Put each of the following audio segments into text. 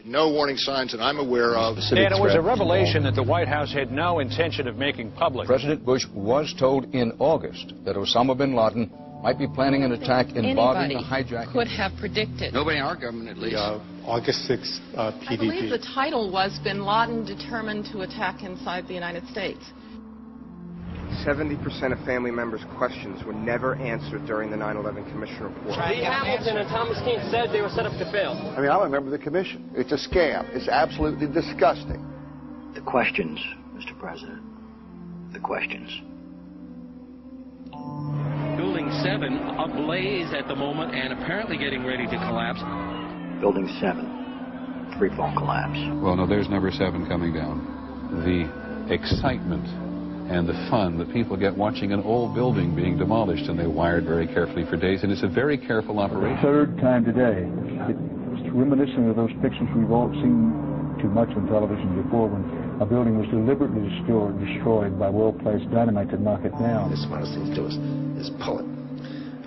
No warning signs that I'm aware of. And it was a revelation that the White House had no intention of making public. President Bush was told in August that Osama bin Laden might be planning an attack involving a hijack. Could have predicted. Nobody in our government, at least. August 6th, PDP. I believe the title was Bin Laden Determined to Attack Inside the United States. 70% of family members' questions were never answered during the 9/11 Commission report. Lee Hamilton and Thomas Keane said they were set up to fail. I mean, I'm a member of the commission. It's a scam. It's absolutely disgusting. The questions, Mr. President. The questions. Building 7 ablaze at the moment and apparently getting ready to collapse. Building 7, freefall collapse. Well, no, there's number 7 coming down. The excitement and the fun that people get watching an old building being demolished, and they wired very carefully for days, and it's a very careful operation. Third time today. It's reminiscent of those pictures we've all seen too much on television before, when a building was deliberately destroyed by well-placed dynamite to knock it down. The smartest thing to do is pull it.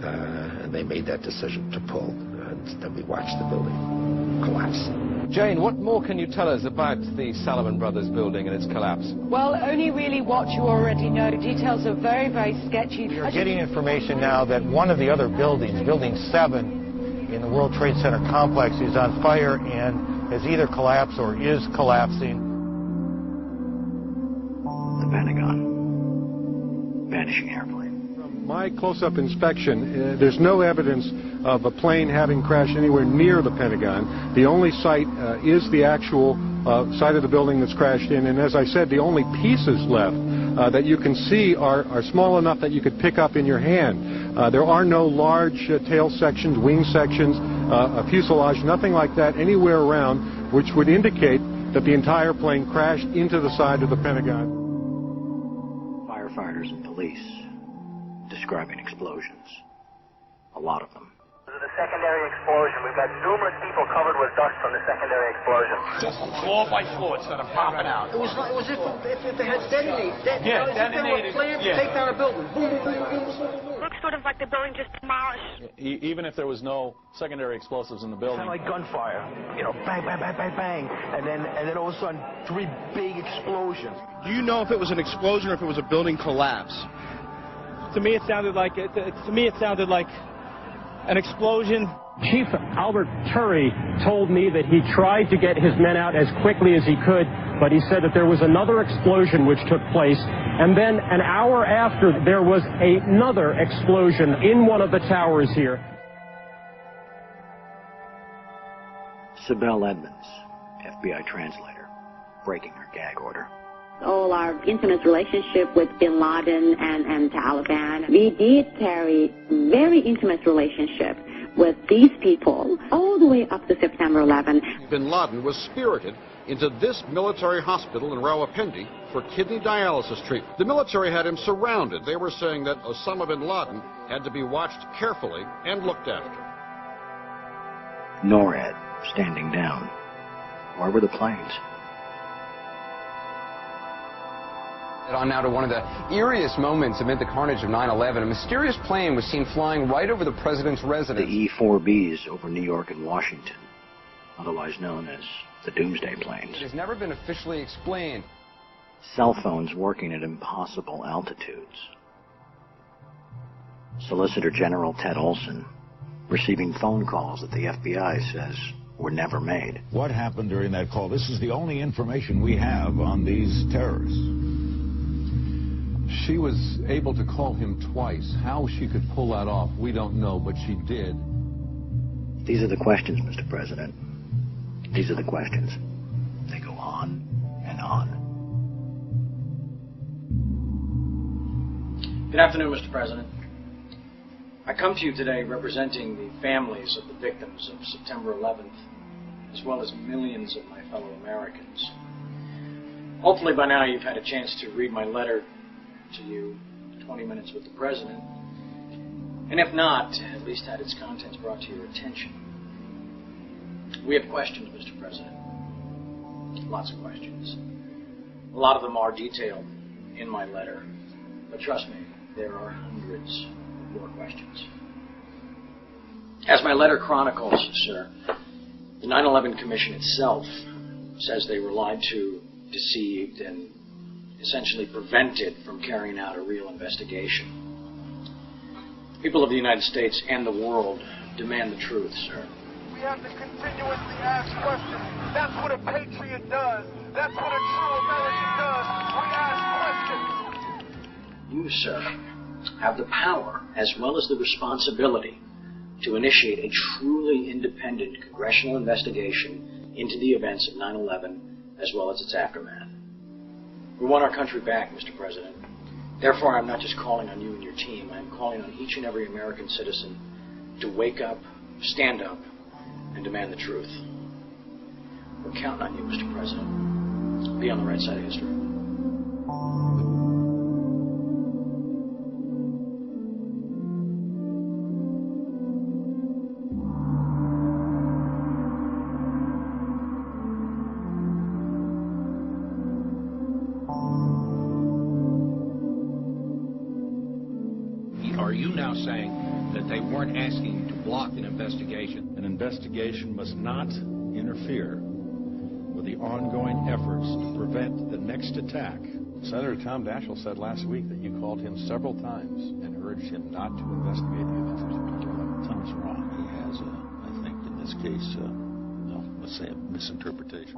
And they made that decision to pull. And then we watched the building collapse. Jane, what more can you tell us about the Salomon Brothers building and its collapse? Well, only really what you already know. Details are very, very sketchy. We are getting information now that one of the other buildings, Building 7 in the World Trade Center complex, is on fire and has either collapsed or is collapsing. The Pentagon. Vanishing airplane. My close-up inspection, there's no evidence of a plane having crashed anywhere near the Pentagon. The only site is the actual site of the building that's crashed in, and as I said, the only pieces left that you can see are small enough that you could pick up in your hand. There are no large tail sections, wing sections, a fuselage, nothing like that anywhere around, which would indicate that the entire plane crashed into the side of the Pentagon. Firefighters and police describing explosions. A lot of them. The secondary explosion. We've got numerous people covered with dust from the secondary explosion. Just floor by floor, instead of popping out. It was if they had detonated. Yeah, detonated. To take down a building. Boom, boom, boom, boom, boom. Looks sort of like the building just demolished. Even if there was no secondary explosives in the building. Kind of like gunfire. You know, bang, bang, bang, bang, bang. And then all of a sudden, 3 big explosions. Do you know if it was an explosion or if it was a building collapse? To me, it sounded like an explosion. Chief Albert Turry told me that he tried to get his men out as quickly as he could, but he said that there was another explosion which took place, and then an hour after there was another explosion in one of the towers here. Sibel Edmonds, FBI translator, breaking her gag order. All our intimate relationship with bin Laden and Taliban. We did carry very intimate relationship with these people all the way up to September 11. Bin Laden was spirited into this military hospital in Rawalpindi for kidney dialysis treatment. The military had him surrounded. They were saying that Osama bin Laden had to be watched carefully and looked after. NORAD standing down. Where were the planes? On now to one of the eeriest moments amid the carnage of 9/11. A mysterious plane was seen flying right over the president's residence. The E-4Bs over New York and Washington, otherwise known as the Doomsday planes. It has never been officially explained. Cell phones working at impossible altitudes. Solicitor General Ted Olson receiving phone calls that the FBI says were never made. What happened during that call? This is the only information we have on these terrorists. She was able to call him twice. How she could pull that off, we don't know, but she did. These are the questions, Mr. President. These are the questions. They go on and on. Good afternoon, Mr. President. I come to you today representing the families of the victims of September 11th, as well as millions of my fellow Americans. Hopefully by now you've had a chance to read my letter to you, 20 Minutes with the President, and if not, at least had its contents brought to your attention. We have questions, Mr. President. Lots of questions. A lot of them are detailed in my letter, but trust me, there are hundreds of more questions. As my letter chronicles, sir, The 9/11 Commission itself says they were lied to, deceived, and essentially prevented from carrying out a real investigation. People of the United States and the world demand the truth, sir. We have to continuously ask questions. That's what a patriot does. That's what a true American does. We ask questions. You, sir, have the power as well as the responsibility to initiate a truly independent congressional investigation into the events of 9/11 as well as its aftermath. We want our country back, Mr. President. Therefore, I'm not just calling on you and your team. I'm calling on each and every American citizen to wake up, stand up, and demand the truth. We're counting on you, Mr. President. Be on the right side of history. Are you now saying that they weren't asking to block an investigation? An investigation must not interfere with the ongoing efforts to prevent the next attack. Senator Tom Daschle said last week that you called him several times and urged him not to investigate the events of September 11th. Tom's wrong. He has, I think, in this case, let's say a misinterpretation.